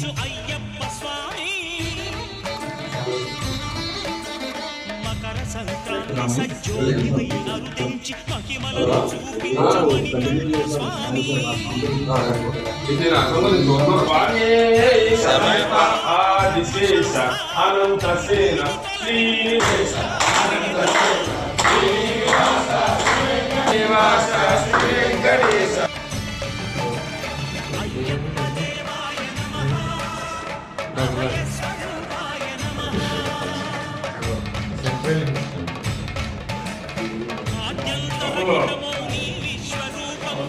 కరుణించు అయ్యప్ప స్వామి మకర సంక్రాంతి సజ్జోగివై అరుదించి మహిమలను చూపించు మణికంఠ స్వామి ఆదిశేష అనంత సేన శ్రీనివాస శ్రీనివాస శ్రీ వెంకటేశ అయ్యప్ప దేవాయ నమః అభయస్వరూపాయ నమః ఆద్యంతరహితమౌ నీ విశ్వరూపం